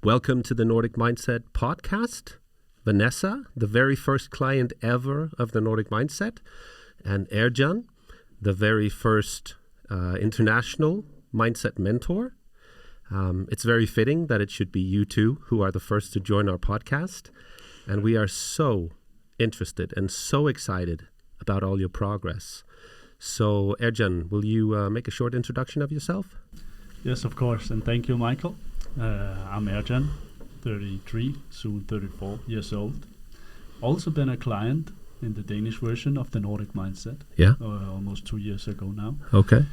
Welcome to the Nordic Mindset Podcast. Vanessa, the very first client ever of the Nordic Mindset, and Ergjan, the very first international Mindset Mentor. It's very fitting that it should be you two who are the first to join our podcast. And we are so interested and so excited about all your progress. So, Ergjan, will you make a short introduction of yourself? Yes, of course. And thank you, Michael. I'm Ergjan, 33, soon 34 years old. Also been a client in the Danish version of the Nordic Mindset. Yeah. Almost 2 years ago now. Okay.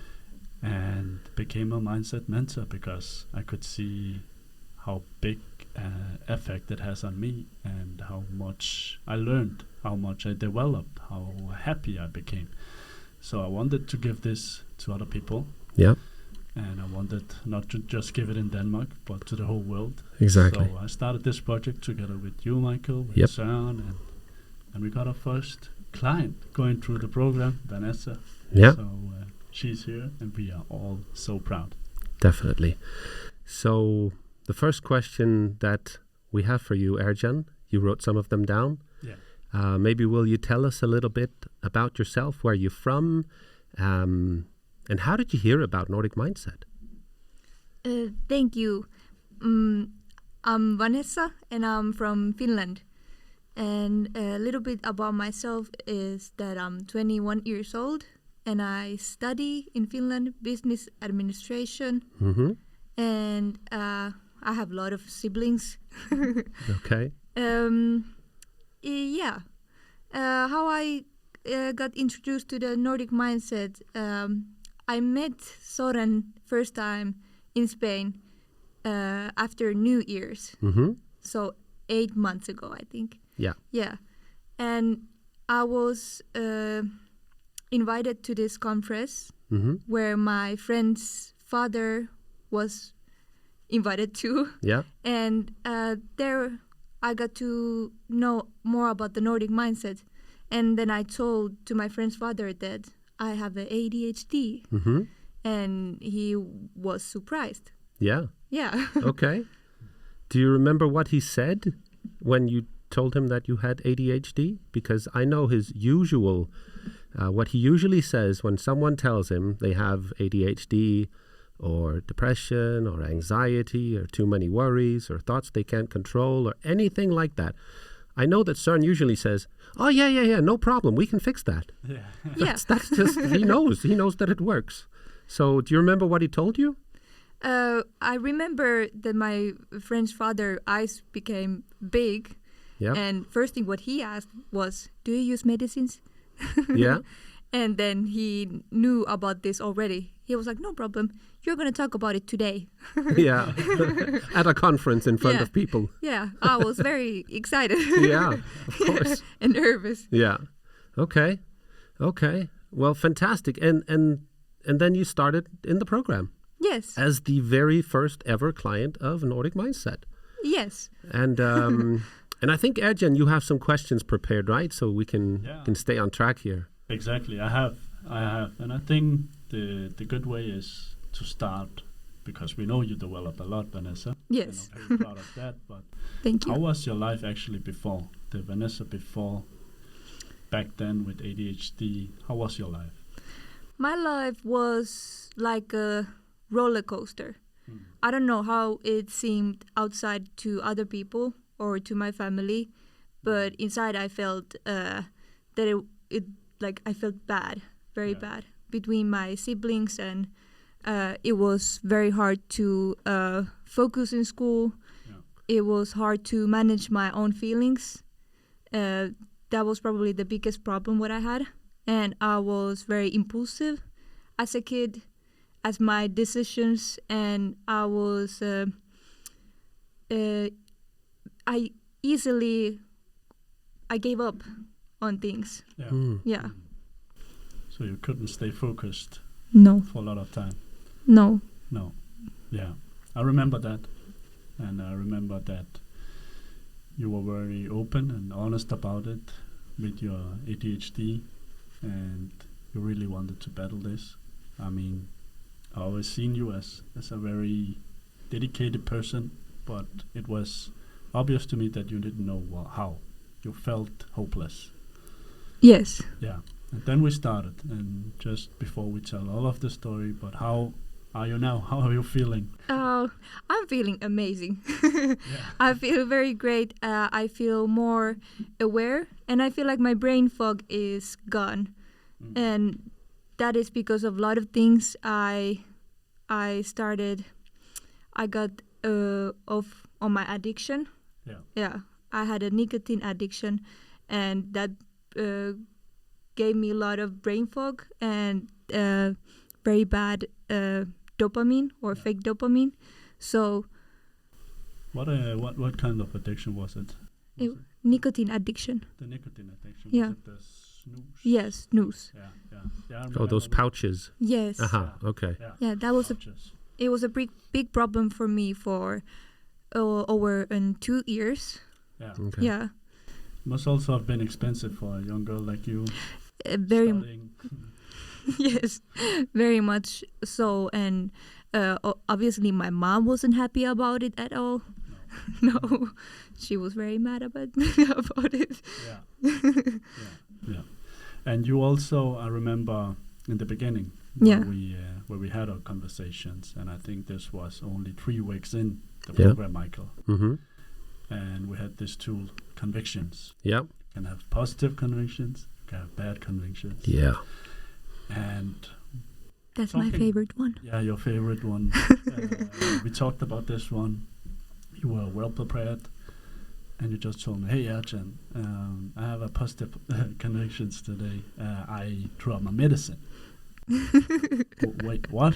And became a mindset mentor because I could see how big effect it has on me and how much I learned, how much I developed, how happy I became. So I wanted to give this to other people. Yeah. And I wanted not to just give it in Denmark, but to the whole world. Exactly. So I started this project together with you, Michael, with Yep. Søren, and we got our first client going through the program, Vanessa. Yeah. So she's here, and we are all so proud. Definitely. So the first question that we have for you, Ergjan, you wrote some of them down. Yeah. Maybe will you tell us a little bit about yourself, where you're from, and how did you hear about Nordic Mindset? Thank you. I'm Vanessa, and I'm from Finland. And a little bit about myself is that I'm 21 years old, and I study in Finland business administration. Mm-hmm. And I have a lot of siblings. Okay. Yeah. How I got introduced to the Nordic Mindset, I met Søren first time in Spain after New Year's. Mm-hmm. So 8 months ago, I think. Yeah. Yeah. And I was invited to this conference where my friend's father was invited to. Yeah. And there I got to know more about the Nordic Mindset. And then I told to my friend's father that I have an ADHD. Mm-hmm. And he was surprised. Yeah. Yeah. Okay. Do you remember what he said when you told him that you had ADHD? Because I know his usual, what he usually says when someone tells him they have ADHD or depression or anxiety or too many worries or thoughts they can't control or anything like that. I know that Søren usually says, oh, yeah, no problem. We can fix that. Yeah. That's just, he knows that it works. So do you remember what he told you? I remember that my friend's father eyes became big. Yeah. And first thing what he asked was, do you use medicines? Yeah. And then he knew about this already. He was like, no problem. You're going to talk about it today. Yeah. At a conference in front of people. Yeah. I was very excited. Yeah, of course. And nervous. Yeah. Okay. Well, fantastic. And then you started in the program. Yes. As the very first ever client of Nordic Mindset. Yes. And and I think, Ergjan, you have some questions prepared, right? So we can stay on track here. Exactly. I have. And I think the good way is to start, because we know you develop a lot, Vanessa. Yes. And I'm very proud of that. But Thank you. how was your life actually before? The Vanessa before, back then with ADHD, how was your life? My life was like a roller coaster. I don't know how it seemed outside to other people or to my family, but inside I felt that I felt bad, very bad between my siblings, and it was very hard to focus in school. Yeah. It was hard to manage my own feelings. That was probably the biggest problem what I had, and I was very impulsive as a kid, as my decisions, and I was I gave up on things. Yeah. Yeah. So you couldn't stay focused No. for a lot of time. No. No. Yeah. I remember that. And I remember that you were very open and honest about it with your ADHD, and you really wanted to battle this. I mean, I always seen you as a very dedicated person but it was obvious to me that you didn't know how. You felt hopeless. Yes. Yeah. And then we started, and just before we tell all of the story, but how are you now? How are you feeling? I'm feeling amazing. Yeah. I feel very great. I feel more aware, and I feel like my brain fog is gone. And that is because of a lot of things I got off on my addiction. Yeah. I had a nicotine addiction, and that gave me a lot of brain fog and very bad dopamine or fake dopamine. So what kind of addiction was it? Nicotine addiction. The nicotine addiction. Yeah. Was it the snooze? Yes, snooze. Yeah. Oh, those pouches. Yes. Okay. Yeah, that was it was a big problem for me for over 2 years. Yeah. Okay. Yeah. Must also have been expensive for a young girl like you. Very yes, very much so. And obviously my mom wasn't happy about it at all. No, she was very mad about it. Yeah. And you also, I remember in the beginning where we had our conversations, and I think this was only 3 weeks in the program, Michael. Mm-hmm. And we had this tool, convictions. Yeah. You can have positive convictions, you can have bad convictions. Yeah. And that's my favorite one. Yeah, your favorite one. We talked about this one. You were well prepared, and you just told me, "Hey, Ergjan, I have a positive convictions today. I threw out my medicine." Wait, what?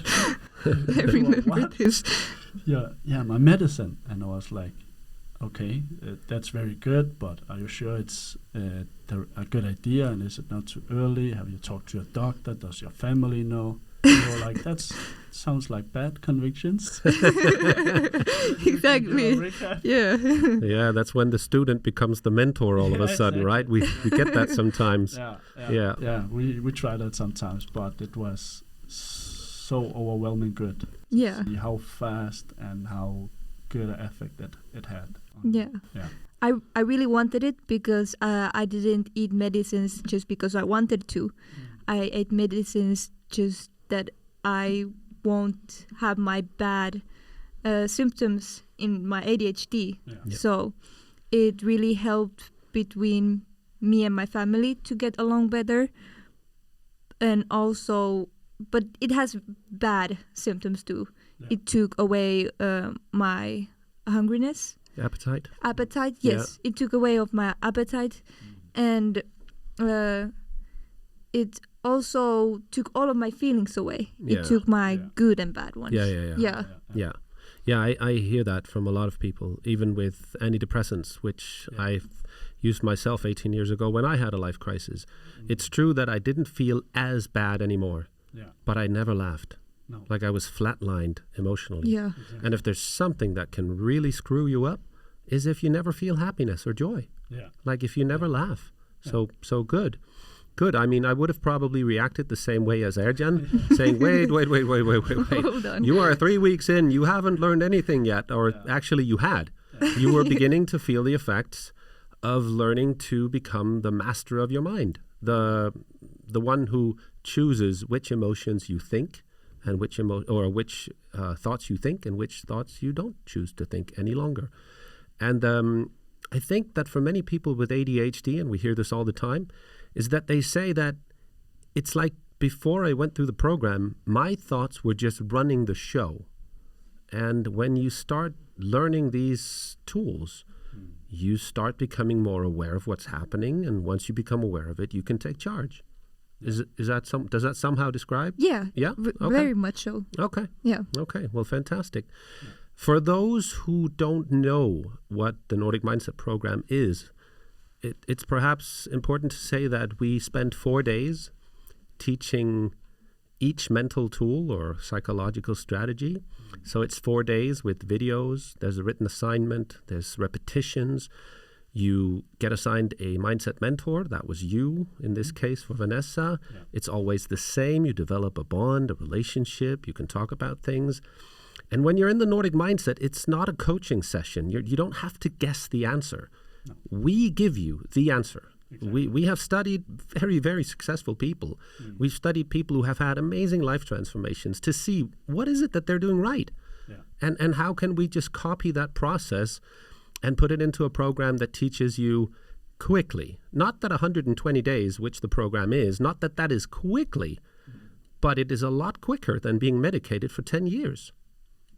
I remember this. Yeah, my medicine. And I was like, okay, that's very good, but are you sure it's a good idea? And is it not too early? Have you talked to your doctor? Does your family know? You were like, that sounds like bad convictions. Exactly. Yeah. Yeah, that's when the student becomes the mentor all of a sudden, exactly. right? We get that sometimes. Yeah. We try that sometimes, but it was so overwhelming good. Yeah. See how fast and how good an effect that it had. Yeah. I really wanted it because I didn't eat medicines just because I wanted to. I ate medicines just that I won't have my bad symptoms in my ADHD. Yeah. So it really helped between me and my family to get along better. And also, but it has bad symptoms too. Yeah. It took away my hungriness. Appetite? Appetite, yes. Yeah. It took away of my appetite. And it also took all of my feelings away. Yeah. It took my good and bad ones. Yeah, I hear that from a lot of people, even with antidepressants, which I've used myself 18 years ago when I had a life crisis. It's true that I didn't feel as bad anymore, but I never laughed. No. Like I was flatlined emotionally. Yeah. Exactly. And if there's something that can really screw you up, is if you never feel happiness or joy. Yeah. Like if you never laugh. So good. Good. I mean, I would have probably reacted the same way as Ergjan, saying, wait. Hold on. You are 3 weeks in. You haven't learned anything yet. Or actually, you had. You were beginning to feel the effects of learning to become the master of your mind, the one who chooses which emotions you think and which thoughts you think and which thoughts you don't choose to think any longer. And I think that for many people with ADHD, and we hear this all the time, is that they say that it's like before I went through the program, my thoughts were just running the show. And when you start learning these tools, you start becoming more aware of what's happening. And once you become aware of it, you can take charge. Does that somehow describe? Yeah. Yeah? Okay. Very much so. Okay. Yeah. Okay. Well, fantastic. Yeah. For those who don't know what the Nordic Mindset program is, it's perhaps important to say that we spend 4 days teaching each mental tool or psychological strategy. So it's 4 days with videos. There's a written assignment. There's repetitions. You get assigned a mindset mentor. That was you in this case for Vanessa. Yeah. It's always the same. You develop a bond, a relationship. You can talk about things. And when you're in the Nordic Mindset, it's not a coaching session. You don't have to guess the answer. No. We give you the answer. Exactly. We have studied very, very successful people. We've studied people who have had amazing life transformations to see what is it that they're doing right. Yeah. And how can we just copy that process and put it into a program that teaches you quickly. Not that 120 days, which the program is, not that that is quickly, but it is a lot quicker than being medicated for 10 years.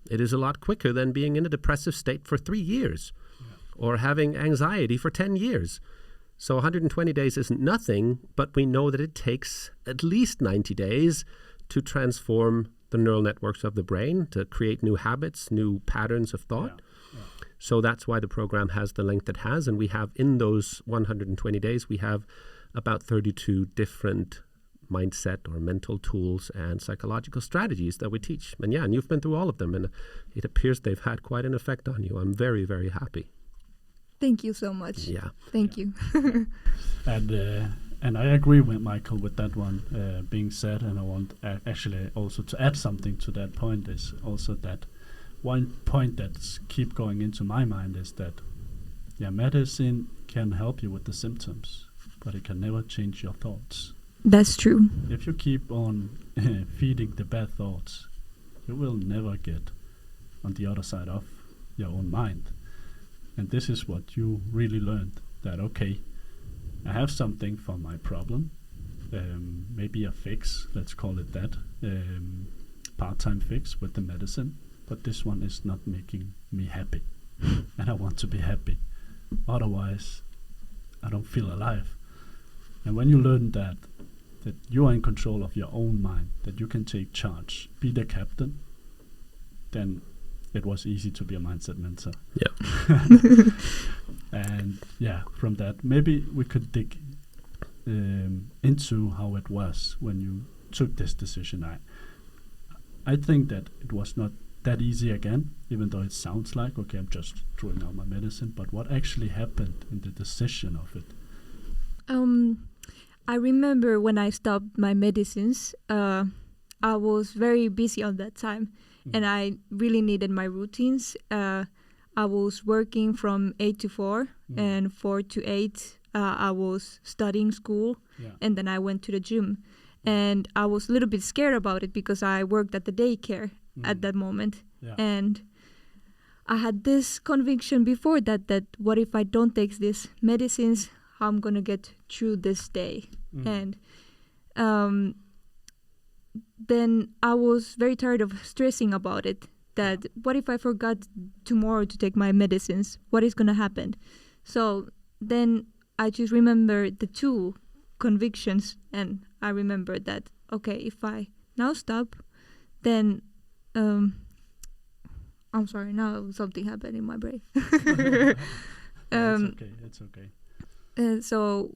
It is a lot quicker than being in a depressive state for 3 years or having anxiety for 10 years. So 120 days isn't nothing, but we know that it takes at least 90 days to transform the neural networks of the brain, to create new habits, new patterns of thought. Yeah. So that's why the program has the length it has. And we have in those 120 days, we have about 32 different mindset or mental tools and psychological strategies that we teach. And and you've been through all of them, and it appears they've had quite an effect on you. I'm very, very happy. Thank you so much. Yeah. Thank you. And I agree with Michael with that one being said, and I want actually also to add something to that point is also that one point that's keep going into my mind is that medicine can help you with the symptoms, but it can never change your thoughts. That's true. If you keep on feeding the bad thoughts, you will never get on the other side of your own mind. And this is what you really learned, that okay, I have something for my problem, maybe a fix, let's call it that, part-time fix with the medicine, but this one is not making me happy. And I want to be happy. Otherwise, I don't feel alive. And when you learn that you are in control of your own mind, that you can take charge, be the captain, then it was easy to be a mindset mentor. Yeah. And from that, maybe we could dig into how it was when you took this decision. I think that it was not that easy again, even though it sounds like, okay, I'm just throwing out my medicine, but what actually happened in the decision of it? I remember when I stopped my medicines, I was very busy at that time, and I really needed my routines. I was working from 8 to 4, and 4 to 8, I was studying school, and then I went to the gym. And I was a little bit scared about it because I worked at the daycare at that moment. Yeah. And I had this conviction before that what if I don't take these medicines, how I'm going to get through this day. And then I was very tired of stressing about it, that what if I forgot tomorrow to take my medicines? What is going to happen? So then I just remember the 2 convictions, and I remember that, okay, if I now stop, then I'm sorry, now something happened in my brain. It's okay. So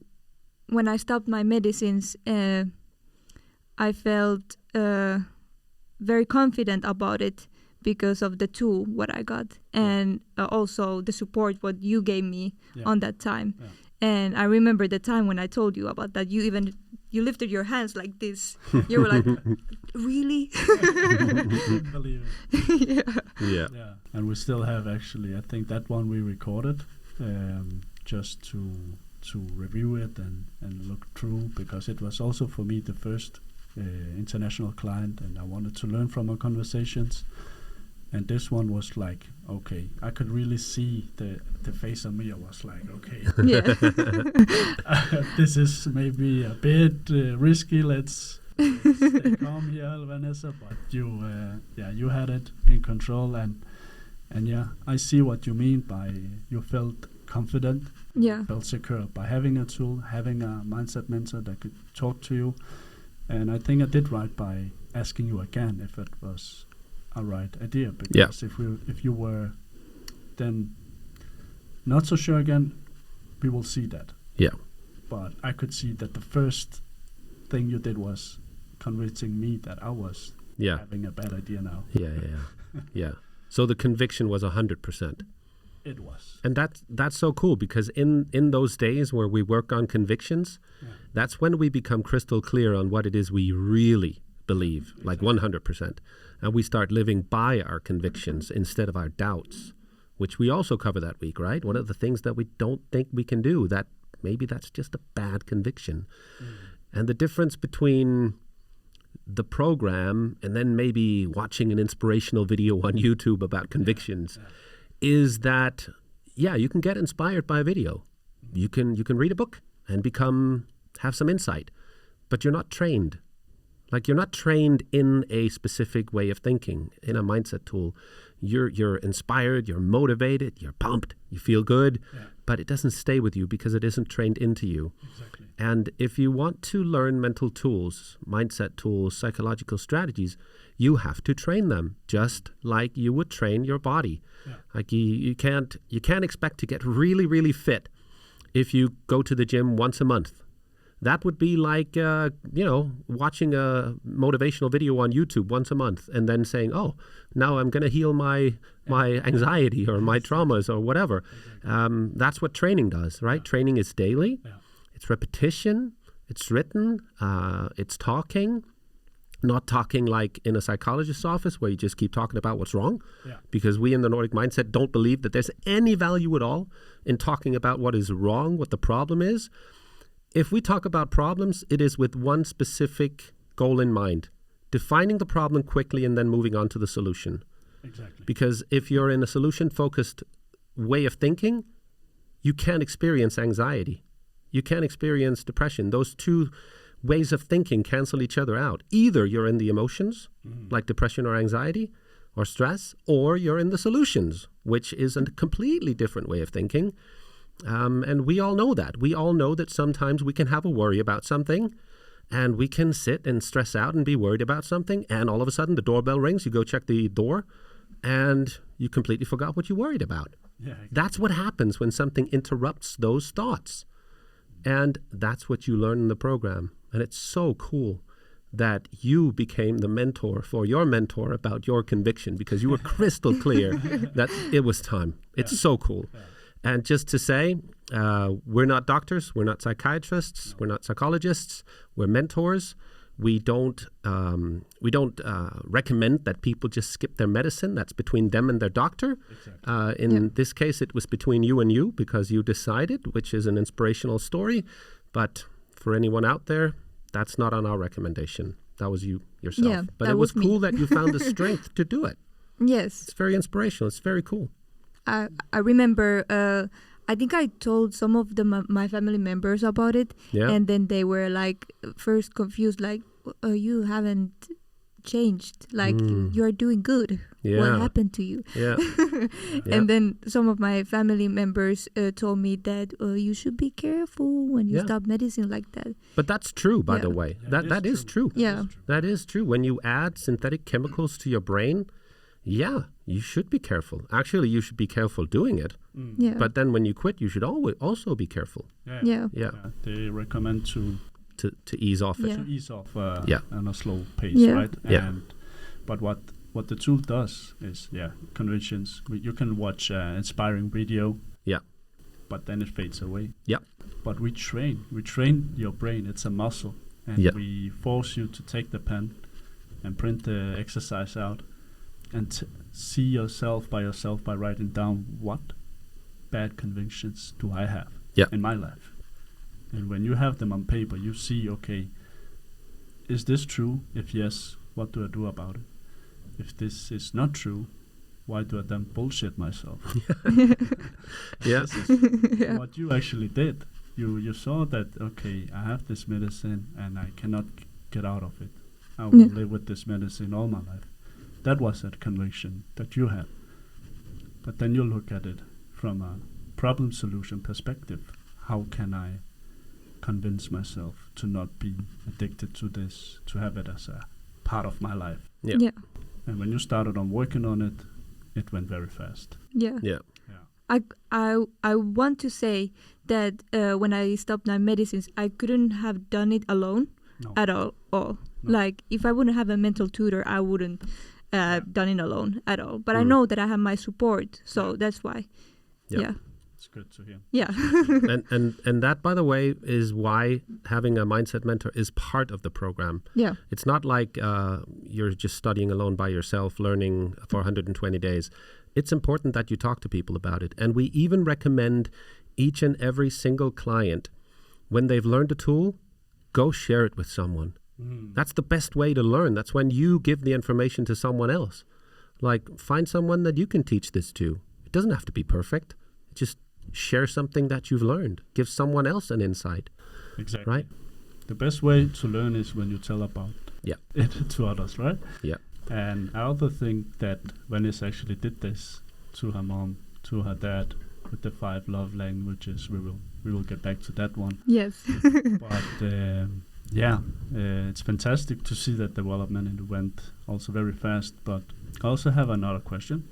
when I stopped my medicines, I felt very confident about it because of the tool what I got, and also the support what you gave me on that time. Yeah. And I remember the time when I told you about that, you lifted your hands like this. You were like, really? Believe it. Yeah. And we still have actually, I think that one we recorded just to review it and look through, because it was also for me the first international client, and I wanted to learn from our conversations. And this one was like, okay, I could really see the face of me. I was like, okay, this is maybe a bit risky. Let's stay calm here, Vanessa. But you had it in control, and I see what you mean by you felt confident, felt secure by having a tool, having a mindset mentor that could talk to you. And I think I did right by asking you again if it was a right idea, because if you were then not so sure again, we will see that. Yeah. But I could see that the first thing you did was convincing me that I was having a bad idea now. Yeah. So the conviction was 100%. It was. And that's so cool, because in those days where we work on convictions, that's when we become crystal clear on what it is we really believe, like 100%. And we start living by our convictions instead of our doubts, which we also cover that week, right? One of the things that we don't think we can do, that maybe that's just a bad conviction. And the difference between the program and then maybe watching an inspirational video on YouTube about convictions is that, you can get inspired by a video. You can read a book and have some insight, but you're not trained. Like, you're not trained in a specific way of thinking, in a mindset tool. You're inspired, you're motivated, you're pumped, you feel good, but it doesn't stay with you because it isn't trained into you. Exactly. And if you want to learn mental tools, mindset tools, psychological strategies, you have to train them just like you would train your body. Like, you can't expect to get really, really fit if you go to the gym once a month. That would be like, watching a motivational video on YouTube once a month and then saying, oh, now I'm going to heal my anxiety or my traumas or whatever. That's what training does, right? Training is daily. It's repetition. It's written. It's talking. Not talking like in a psychologist's office where you just keep talking about what's wrong. Because we in the Nordic Mindset don't believe that there's any value at all in talking about what is wrong, what the problem is. If we talk about problems, it is with one specific goal in mind, defining the problem quickly and then moving on to the solution. Exactly. Because if you're in a solution-focused way of thinking, you can't experience anxiety. You can't experience depression. Those two ways of thinking cancel each other out. Either you're in the emotions, like depression or anxiety or stress, or you're in the solutions, which is a completely different way of thinking. And we all know that. We all know that sometimes we can have a worry about something and we can sit and stress out and be worried about something. And all of a sudden the doorbell rings, you go check the door and you completely forgot what you worried about. Exactly. That's what happens when something interrupts those thoughts. And that's what you learn in the program. And it's so cool that you became the mentor for your mentor about your conviction because you were crystal clear that it was time. It's so cool. And just to say, we're not doctors, we're not psychiatrists, we're not psychologists, we're mentors. We don't recommend that people just skip their medicine. That's between them and their doctor. Exactly. In this case, it was between you and you because you decided, which is an inspirational story. But for anyone out there, that's not on our recommendation. That was you yourself. Yeah, but it was cool that you found the strength to do it. Yes. It's very inspirational. It's very cool. I remember, I think I told some of my family members about it. Yeah. And then they were like, first confused, like, you haven't changed. Like, you're doing good. Yeah. What happened to you? Yeah. And then some of my family members told me that you should be careful when you stop medicine like that. But that's true, by the way. Yeah, that is true. Yeah. That is true. When you add synthetic chemicals to your brain, you should be careful. Actually, you should be careful doing it. Yeah. But then when you quit, you should also be careful. Yeah. They recommend to ease off it. To ease off on a slow pace, right? Yeah. But what the tool does is, conventions. You can watch inspiring video. Yeah. But then it fades away. Yeah. But we train your brain. It's a muscle, and we force you to take the pen and print the exercise out. And see yourself by writing down what bad convictions do I have in my life. And when you have them on paper, you see, okay, is this true? If yes, what do I do about it? If this is not true, why do I then bullshit myself? Yes. This is what you actually did. You saw that, okay, I have this medicine and I cannot get out of it. I will live with this medicine all my life. That was a conviction that you had. But then you look at it from a problem solution perspective. How can I convince myself to not be addicted to this, to have it as a part of my life? Yeah. And when you started on working on it, it went very fast. Yeah. I want to say that when I stopped my medicines, I couldn't have done it alone at all. No. Like, if I wouldn't have a mental tutor, I wouldn't done it alone at all. But I know that I have my support, so that's why. Yeah. It's good to hear. Yeah. and that, by the way, is why having a mindset mentor is part of the program. Yeah. It's not like you're just studying alone by yourself, learning for 120 days. It's important that you talk to people about it. And we even recommend each and every single client, when they've learned a tool, go share it with someone. That's the best way to learn. That's when you give the information to someone else. Like, find someone that you can teach this to. It doesn't have to be perfect. Just share something that you've learned. Give someone else an insight. Exactly. Right? The best way to learn is when you tell about it to others, right? Yeah. And I also think that Vanessa actually did this to her mom, to her dad, with the 5 love languages. We will get back to that one. Yes. But it's fantastic to see that development, and it went also very fast. But I also have another question,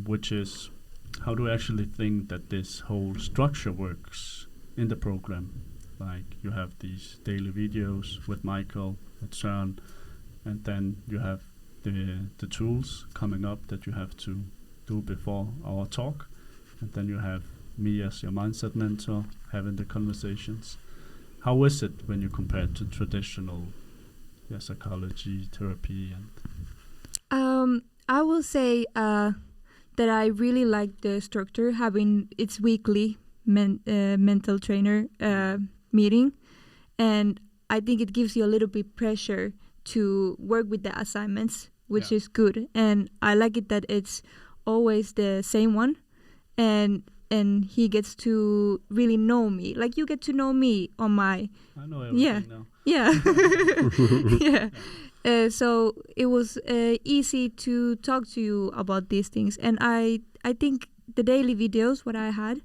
which is, how do you actually think that this whole structure works in the program? Like, you have these daily videos with Michael, with Søren, and then you have the tools coming up that you have to do before our talk, and then you have me as your mindset mentor having the conversations. How is it when you compare it to traditional psychology, therapy? And I will say that I really like the structure, having its weekly mental trainer meeting, and I think it gives you a little bit pressure to work with the assignments, which is good. And I like it that it's always the same one, and he gets to really know me. Like, you get to know me on my... I know everything now. Yeah. Yeah. So it was easy to talk to you about these things. And I think the daily videos, what I had,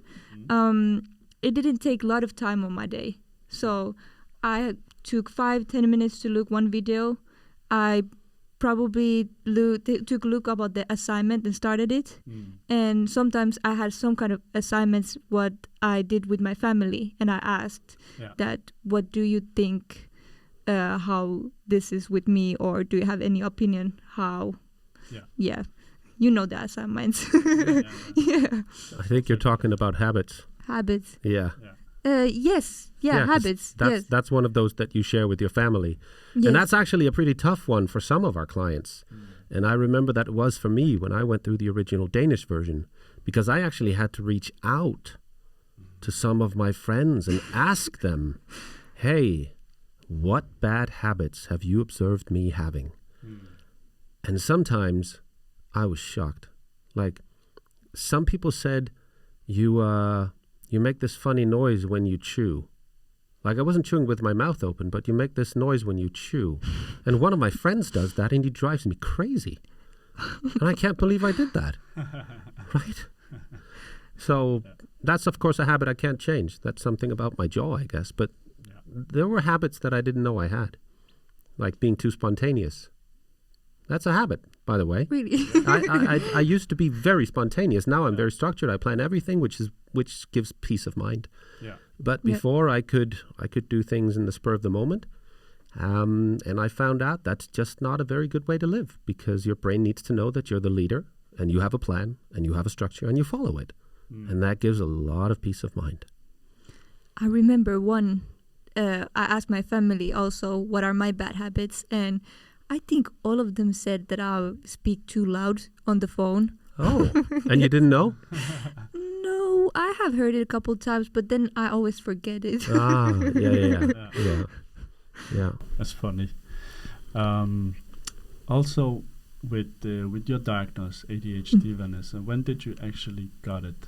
it didn't take a lot of time on my day. So I took 5-10 minutes to look one video. I probably took a look about the assignment and started it. And sometimes I had some kind of assignments what I did with my family, and I asked that, what do you think how this is with me, or do you have any opinion how? You know the assignments. Yeah. I think you're talking about habits. Yeah. Yes. Yeah, habits. That's one of those that you share with your family. Yes. And that's actually a pretty tough one for some of our clients. And I remember that it was for me when I went through the original Danish version, because I actually had to reach out to some of my friends and ask them, hey, what bad habits have you observed me having? And sometimes I was shocked. Like, some people said, you make this funny noise when you chew. Like, I wasn't chewing with my mouth open, but you make this noise when you chew. And one of my friends does that, and he drives me crazy. And I can't believe I did that. Right? So that's, of course, a habit I can't change. That's something about my jaw, I guess. But there were habits that I didn't know I had, like being too spontaneous. That's a habit, by the way. Really? I used to be very spontaneous. Now I'm very structured. I plan everything, which gives peace of mind. Yeah. But before I could do things in the spur of the moment. And I found out that's just not a very good way to live, because your brain needs to know that you're the leader and you have a plan and you have a structure and you follow it. And that gives a lot of peace of mind. I remember I asked my family also what are my bad habits, and I think all of them said that I speak too loud on the phone. Oh, and you didn't know? No, I have heard it a couple of times, but then I always forget it. Yeah. That's funny. Also, with your diagnosis, ADHD, Vanessa, when did you actually got it?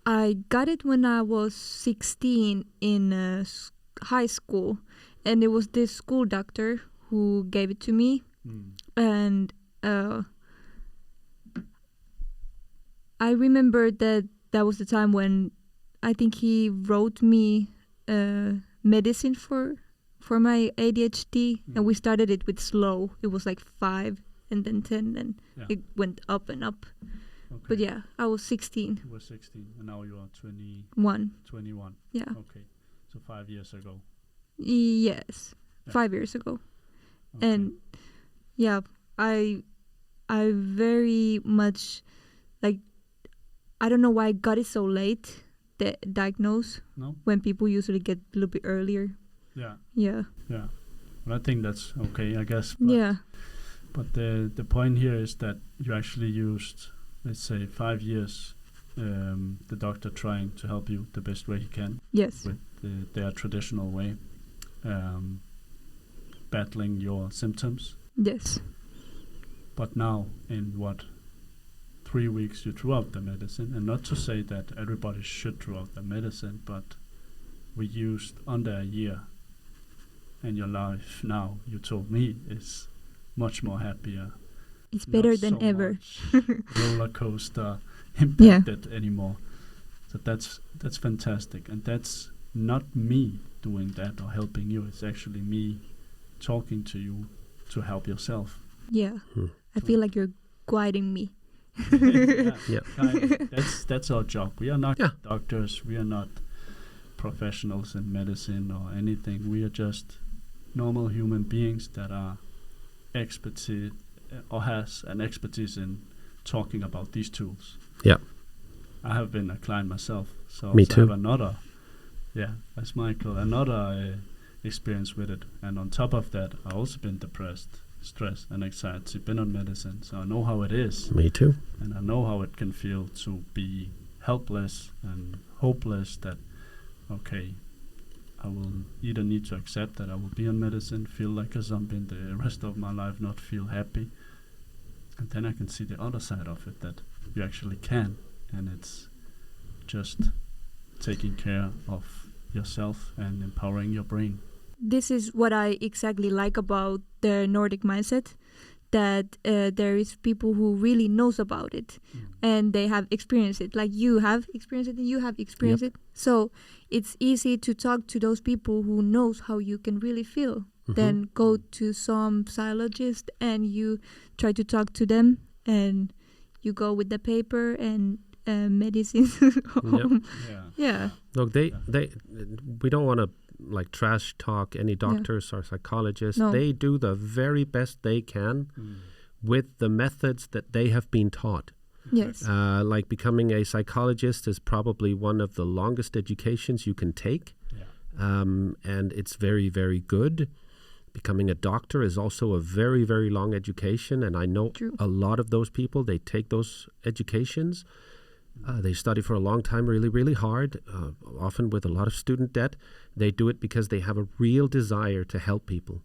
I got it when I was 16 in high school, and it was this school doctor who gave it to me. And I remember that was the time when I think he wrote me medicine for my ADHD, and we started it with slow. It was like 5 and then 10, and it went up and up. Okay. But yeah, I was 16. You were 16, and now you are 21. 21. Yeah. Okay, so 5 years ago. Yes, 5 years ago. Okay. And yeah, I very much, like, I don't know why God is so late diagnosed. No. When people usually get a little bit earlier. Yeah. Yeah. Yeah. But I think that's okay, I guess. Yeah. But the point here is that you actually used, let's say, 5 years, the doctor trying to help you the best way he can. Yes. With their traditional way, battling your symptoms. Yes. But now, in 3 weeks, you threw out the medicine. And not to say that everybody should throw out the medicine, but we used under a year. And your life now, you told me, is much more happier. It's better Not than so ever. much roller coaster impacted anymore. So that's fantastic. And that's not me doing that or helping you. It's actually me talking to you to help yourself. Yeah. I feel like you're guiding me. Yeah. That's our job. We are not doctors. We are not professionals in medicine or anything. We are just normal human beings that are expertise or has an expertise in talking about these tools. Yeah. I have been a client myself, so Me I too. have another, as Michael, another experience with it. And on top of that, I also been depressed, stress and anxiety, been on medicine, so I know how it is. Me too. And I know how it can feel to be helpless and hopeless that, okay, I will either need to accept that I will be on medicine, feel like a zombie in the rest of my life, not feel happy. And then I can see the other side of it, that you actually can. And it's just taking care of yourself and empowering your brain. This is what I exactly like about the Nordic Mindset, that there is people who really knows about it and they have experienced it. Like you have experienced it and you have experienced it. So it's easy to talk to those people who knows how you can really feel. Then go to some psychologist and you try to talk to them and you go with the paper and medicine home. Yeah. Look, we don't want to like trash talk any doctors or psychologists. No. They do the very best they can with the methods that they have been taught. Yes. Like becoming a psychologist is probably one of the longest educations you can take. And it's very, very good. Becoming a doctor is also a very, very long education. And I know a lot of those people, they take those educations. They study for a long time, really, really hard, often with a lot of student debt. They do it because they have a real desire to help people.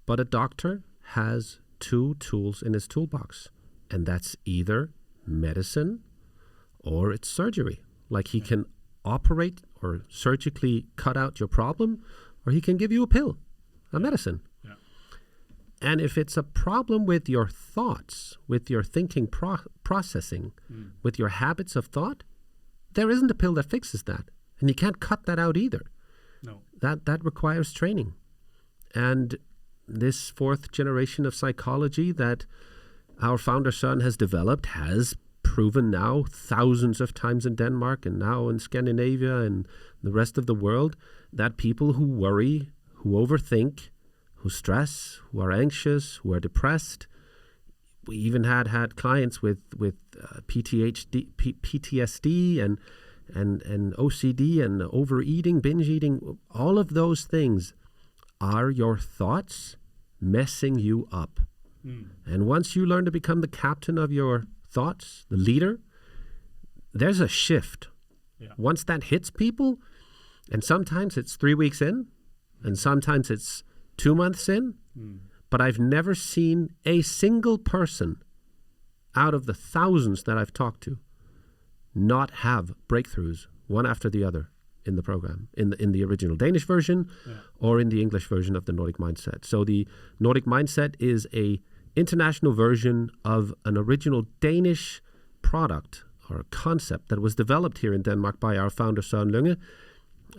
But a doctor has 2 tools in his toolbox, and that's either medicine or it's surgery. Like he can operate or surgically cut out your problem, or he can give you a pill, a medicine. And if it's a problem with your thoughts, with your thinking processing, with your habits of thought, there isn't a pill that fixes that. And you can't cut that out either. No. That requires training. And this 4th generation of psychology that our founder son has developed has proven now thousands of times in Denmark and now in Scandinavia and the rest of the world that people who worry, who overthink, who stress, who are anxious, who are depressed. We even had clients with PTSD and OCD and overeating, binge eating. All of those things are your thoughts messing you up. And once you learn to become the captain of your thoughts, the leader, there's a shift. Once that hits people, and sometimes it's 3 weeks in, and sometimes it's 2 months in, but I've never seen a single person out of the thousands that I've talked to not have breakthroughs one after the other in the program, in the original Danish version or in the English version of the Nordic Mindset. So the Nordic Mindset is a international version of an original Danish product or concept that was developed here in Denmark by our founder Søren Lynge.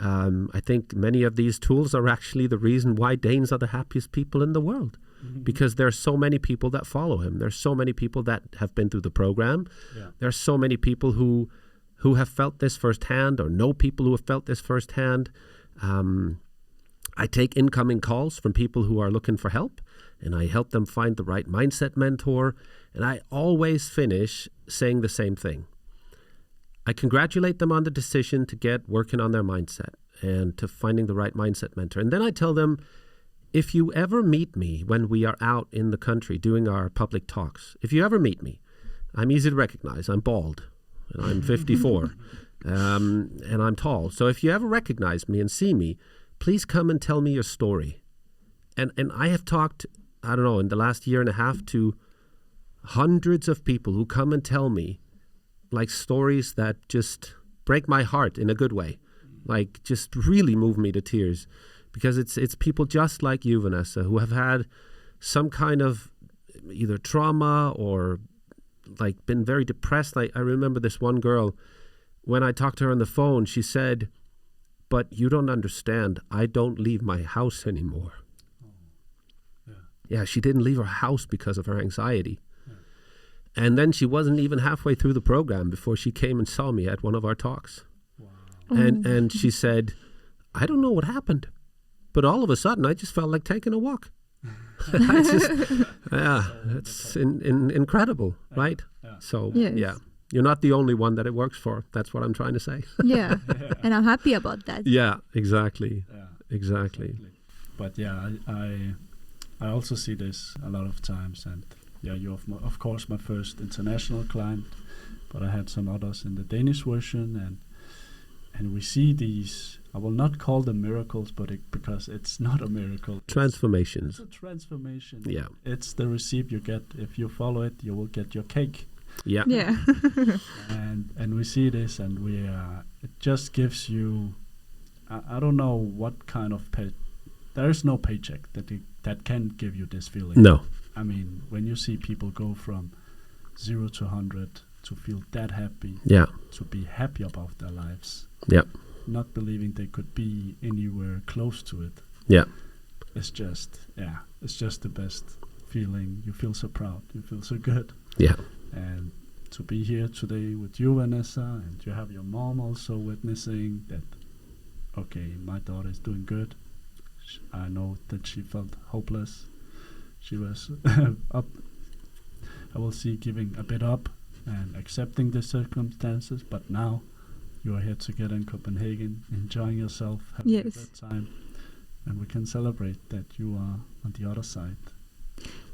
I think many of these tools are actually the reason why Danes are the happiest people in the world, because there's so many people that follow him. There's so many people that have been through the program. There's so many people who have felt this firsthand or know people who have felt this firsthand. I take incoming calls from people who are looking for help, and I help them find the right mindset mentor. And I always finish saying the same thing. I congratulate them on the decision to get working on their mindset and to finding the right mindset mentor. And then I tell them, if you ever meet me when we are out in the country doing our public talks, if you ever meet me, I'm easy to recognize. I'm bald and I'm 54 and I'm tall. So if you ever recognize me and see me, please come and tell me your story. And I have talked, I don't know, in the last year and a half to hundreds of people who come and tell me like stories that just break my heart in a good way, like just really move me to tears. Because it's people just like you, Vanessa, who have had some kind of either trauma or like been very depressed. I remember this one girl, when I talked to her on the phone, she said, "But you don't understand, I don't leave my house anymore." Yeah, she didn't leave her house because of her anxiety. Yeah. And then she wasn't even halfway through the program before she came and saw me at one of our talks. Wow. And she said, "I don't know what happened, but all of a sudden, I just felt like taking a walk." It's incredible, right? Yeah. So, yes. Yeah, you're not the only one that it works for. That's what I'm trying to say. Yeah, and I'm happy about that. Yeah, exactly. Yeah, exactly. But yeah, I also see this a lot of times, and yeah, you're of course my first international client, but I had some others in the Danish version, and we see these. I will not call them miracles, but because it's not a miracle. Transformations. It's a transformation. Yeah. It's the receipt you get. If you follow it, you will get your cake. Yeah. Yeah. and we see this, and it just gives you. I don't know what kind of there is no paycheck that can give you this feeling. No. I mean, when you see people go from 0 to 100 to feel that happy. Yeah. To be happy about their lives. Yeah. Not believing they could be anywhere close to it. Yeah. It's just the best feeling. You feel so proud. You feel so good. Yeah. And to be here today with you, Vanessa, and you have your mom also witnessing that, okay, my daughter is doing good. I know that she felt hopeless. She was up. I will see giving a bit up and accepting the circumstances, but now you are here together in Copenhagen, enjoying yourself, having a good time, and we can celebrate that you are on the other side.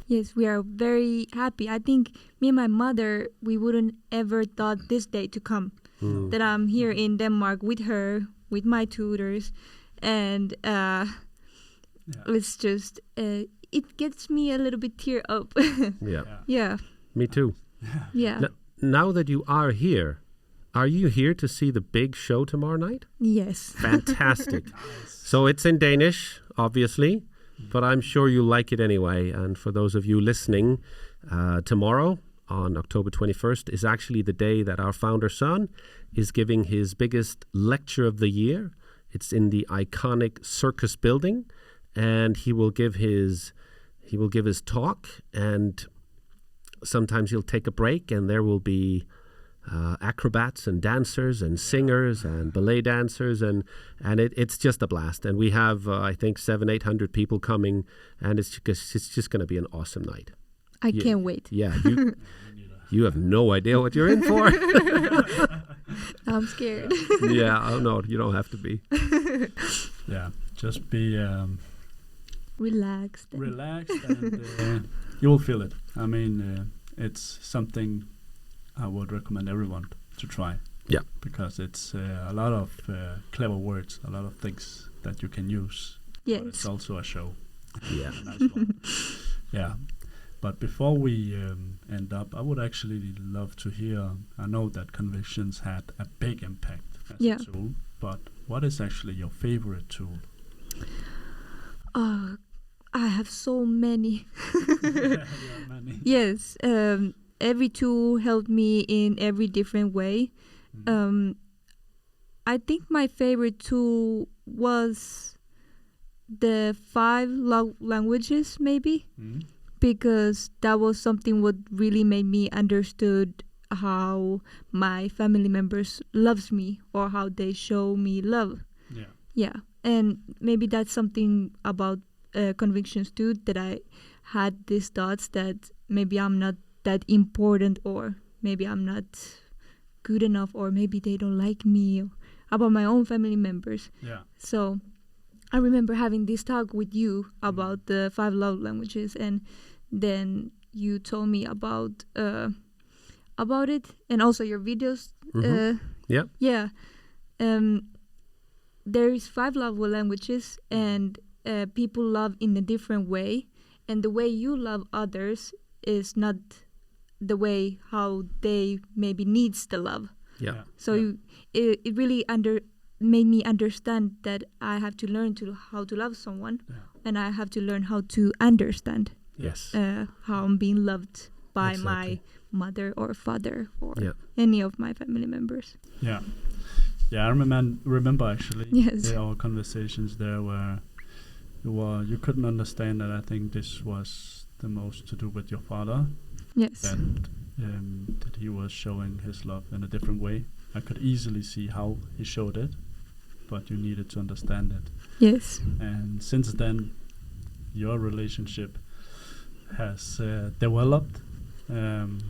Yes, we are very happy. I think me and my mother, we wouldn't ever thought this day to come, that I'm here in Denmark with her, with my tutors, and it's just, it gets me a little bit tear up. Yeah. Yeah. Me too. Yeah. Now that you are here, are you here to see the big show tomorrow night? Yes. Fantastic. So it's in Danish, obviously, but I'm sure you like it anyway. And for those of you listening, tomorrow on October 21st is actually the day that our founder son is giving his biggest lecture of the year. It's in the iconic Circus building, and he will give his talk, and sometimes he'll take a break, and there will be acrobats and dancers and singers and ballet dancers, and it's just a blast. And we have I think 700-800 people coming, and it's just going to be an awesome night. I can't wait. Yeah, you have no idea what you're in for. I'm scared. Yeah, oh no, you don't have to be. Yeah, just be relaxed. And you will feel it. I mean, it's something I would recommend everyone to try. Yeah. Because it's a lot of clever words, a lot of things that you can use. Yes. But it's also a show. Yeah. A nice one. Yeah. But before we end up, I would actually love to hear, I know that convictions had a big impact as a tool, but what is actually your favorite tool? I have so many. Many. Yes. Every tool helped me in every different way. I think my favorite tool was the 5 languages, maybe, because that was something what really made me understood how my family members loves me or how they show me love. Yeah, and maybe that's something about convictions too, that I had these thoughts that maybe I'm not that important, or maybe I'm not good enough, or maybe they don't like me, or about my own family members. Yeah. So I remember having this talk with you about the 5 love languages, and then you told me about it, and also your videos. Yeah. There is 5 love languages, and people love in a different way, and the way you love others is not the way how they maybe needs the love. Yeah. So it really made me understand that I have to learn how to love someone, and I have to learn how to understand Yes. how I'm being loved by Exactly. my mother or father or Yeah. any of my family members. Yeah. Yeah, I remember actually Yes. our conversations there where you couldn't understand that. I think this was the most to do with your father, Yes. that he was showing his love in a different way. I could easily see how he showed it, but you needed to understand it. Yes. And since then, your relationship has developed, and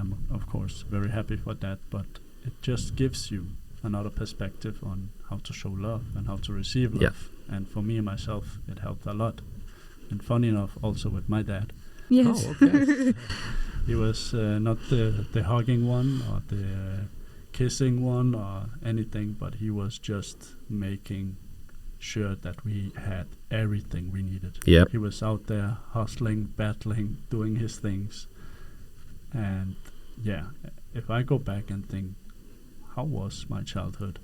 I'm of course very happy for that. But it just gives you another perspective on how to show love and how to receive love. Yeah. And for me and myself, it helped a lot. And funny enough, also with my dad, Yes. Oh, okay. he was not the hugging one or the kissing one or anything, but he was just making sure that we had everything we needed. Yep. He was out there hustling, battling, doing his things. And yeah, if I go back and think, how was my childhood?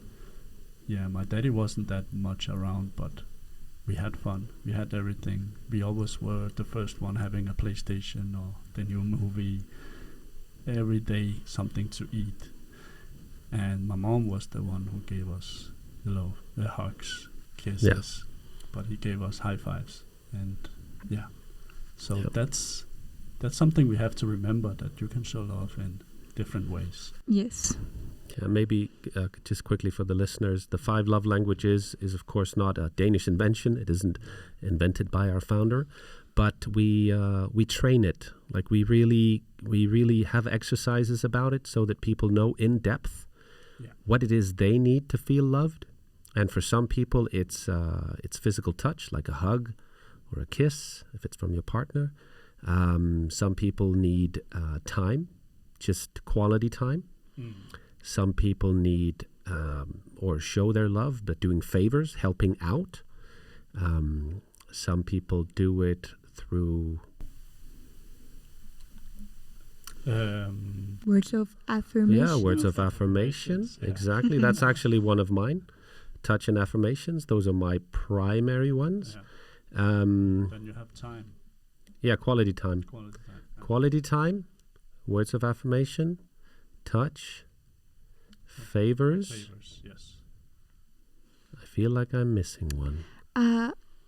Yeah, my daddy wasn't that much around, but we had fun. We had everything. We always were the first one having a PlayStation or the new movie. Every day something to eat. And my mom was the one who gave us, the hugs, kisses, but he gave us high fives. And yeah, so that's something we have to remember, that you can show love in different ways. Yes. Yeah, maybe just quickly for the listeners, the 5 love languages is of course not a Danish invention. It isn't invented by our founder, but we train it. Like we really have exercises about it so that people know in depth what it is they need to feel loved. And for some people, it's physical touch, like a hug or a kiss, if it's from your partner. Some people need time, just quality time. Some people need or show their love, but doing favors, helping out. Some people do it through Words of affirmation. yeah, words of affirmation. Exactly. That's actually one of mine. Touch and affirmations. Those are my primary ones. Then you have time. Yeah, quality time. Quality time. Quality time, words of affirmation, touch, favors. Favors, yes. I feel like I'm missing one.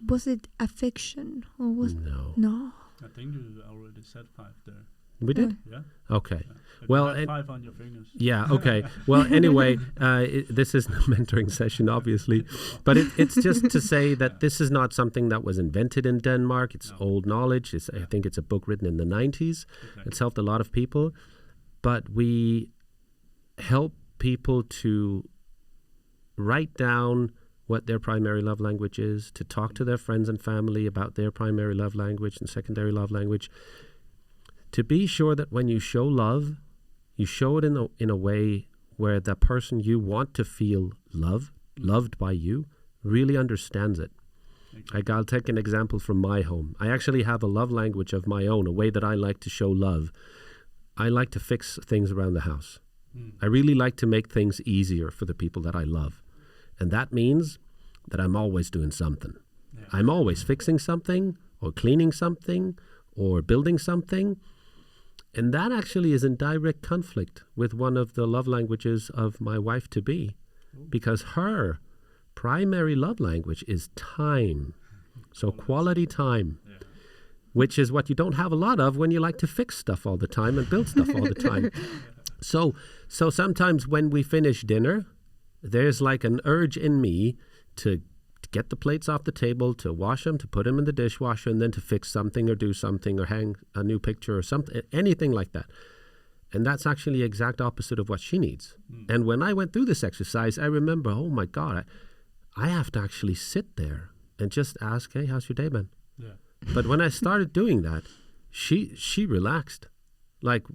Was it affection or was No. I think you already said 5 there. We did? Yeah. Okay. But Well, you have and- 5 on your fingers. Yeah, okay. Well, anyway, this is no mentoring session, obviously. But it's just to say that this is not something that was invented in Denmark. It's old knowledge. I think it's a book written in the 90s. Exactly. It's helped a lot of people. But we help people to write down what their primary love language is, to talk to their friends and family about their primary love language and secondary love language, to be sure that when you show love, you show it in a way where the person you want to feel loved by you, really understands it. Exactly. I'll take an example from my home. I actually have a love language of my own, a way that I like to show love. I like to fix things around the house. I really like to make things easier for the people that I love. And that means that I'm always doing something. Yeah. I'm always fixing something or cleaning something or building something. And that actually is in direct conflict with one of the love languages of my wife-to-be, because her primary love language is time. So quality time, which is what you don't have a lot of when you like to fix stuff all the time and build stuff all the time. So sometimes when we finish dinner, there's like an urge in me to get the plates off the table, to wash them, to put them in the dishwasher, and then to fix something or do something or hang a new picture or something, anything like that. And that's actually the exact opposite of what she needs. And when I went through this exercise, I remember, oh my God, I have to actually sit there and just ask, hey, how's your day been? Yeah. But when I started doing that, she relaxed. Like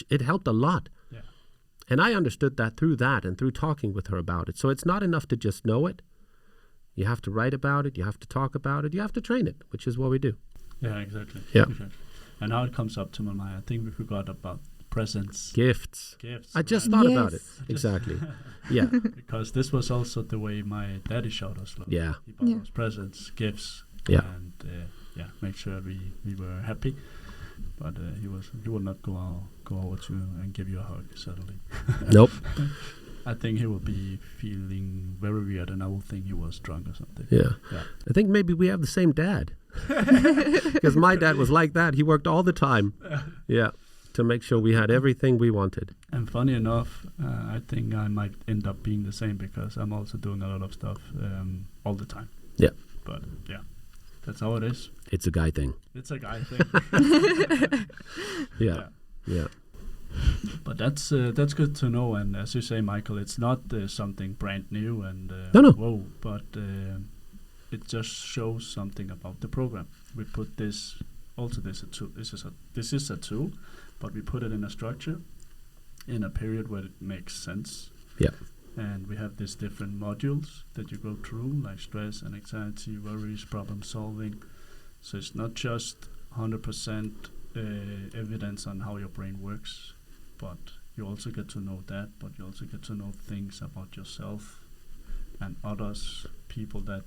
it helped a lot. Yeah. And I understood that through that and through talking with her about it. So it's not enough to just know it. You have to write about it. You have to talk about it. You have to train it, which is what we do. Yeah, exactly. Yeah. Exactly. And now it comes up to my mind. I think we forgot about presents. Gifts. Gifts. I just right? thought about it. Yes. Exactly. Yeah. Because this was also the way my daddy showed us love. Yeah. He bought Yeah. us presents, gifts, Yeah. and make sure we were happy. But he would not go over to you and give you a hug suddenly. Nope. I think he will be feeling very weird, and I will think he was drunk or something. Yeah. Yeah. I think maybe we have the same dad. Because my dad was like that. He worked all the time. Yeah. To make sure we had everything we wanted. And funny enough, I think I might end up being the same because I'm also doing a lot of stuff all the time. Yeah. But yeah, that's how it is. It's a guy thing. It's a guy thing. Yeah. Yeah. But that's good to know. And as you say, Michael, it's not something brand new and No. whoa, but it just shows something about the program. We put this also. This is a tool, but we put it in a structure, in a period where it makes sense. Yeah. And we have these different modules that you go through, like stress and anxiety, worries, problem solving. So it's not just 100% evidence on how your brain works, but you also get to know that, but you also get to know things about yourself and others, people that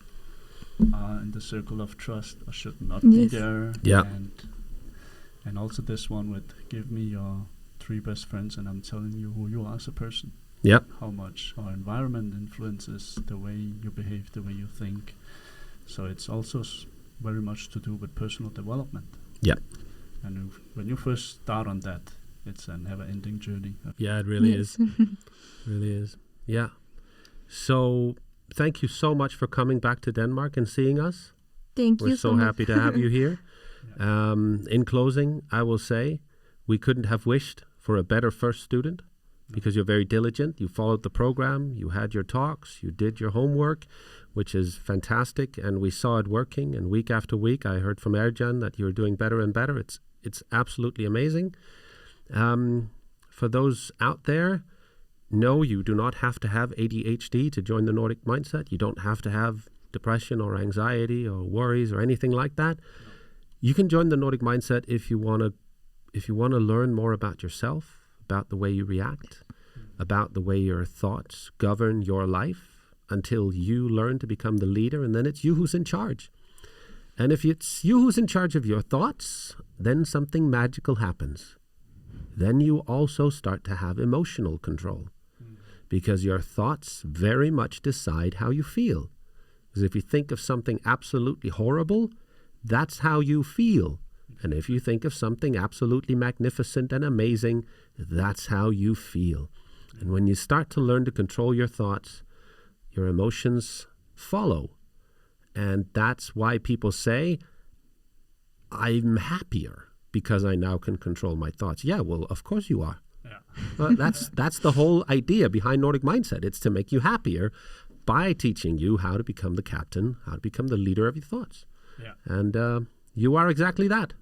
are in the circle of trust or should not be Yes. there. Yeah. And also this one with give me your 3 best friends and I'm telling you who you are as a person. Yeah. How much our environment influences the way you behave, the way you think. So it's also very much to do with personal development. Yeah. And when you first start on that, it's a never-ending journey. Yeah, it really Yes. is. Really is. Yeah. So thank you so much for coming back to Denmark and seeing us. Thank We're you so so much. happy to have you here. In closing, I will say we couldn't have wished for a better first student because you're very diligent. You followed the program. You had your talks. You did your homework, which is fantastic. And we saw it working. And week after week, I heard from Ergjan that you're doing better and better. It's absolutely amazing. For those out there, no, you do not have to have ADHD to join the Nordic Mindset. You don't have to have depression or anxiety or worries or anything like that. You can join the Nordic Mindset if you want to learn more about yourself, about the way you react, about the way your thoughts govern your life until you learn to become the leader, and then it's you who's in charge. And if it's you who's in charge of your thoughts, then something magical happens. Then you also start to have emotional control because your thoughts very much decide how you feel. Because if you think of something absolutely horrible, that's how you feel. And if you think of something absolutely magnificent and amazing, that's how you feel. And when you start to learn to control your thoughts, your emotions follow. And that's why people say, I'm happier because I now can control my thoughts. Yeah, well, of course you are. Yeah. That's the whole idea behind Nordic Mindset. It's to make you happier by teaching you how to become the captain, how to become the leader of your thoughts. Yeah. And you are exactly that.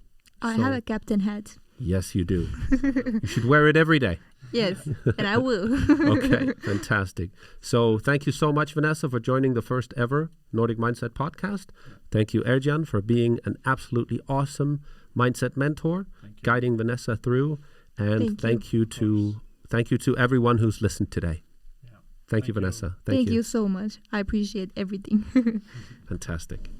I So- have a captain hat. Yes, you do. You should wear it every day. Yes, and I will. Okay, fantastic. So thank you so much, Vanessa, for joining the first ever Nordic Mindset Podcast. Thank you, Ergjan, for being an absolutely awesome mindset mentor, Thank you. guiding Vanessa through. And Thank you. thank you to everyone who's listened today. Yeah. Thank you, Vanessa. Thank you so much. I appreciate everything. Fantastic.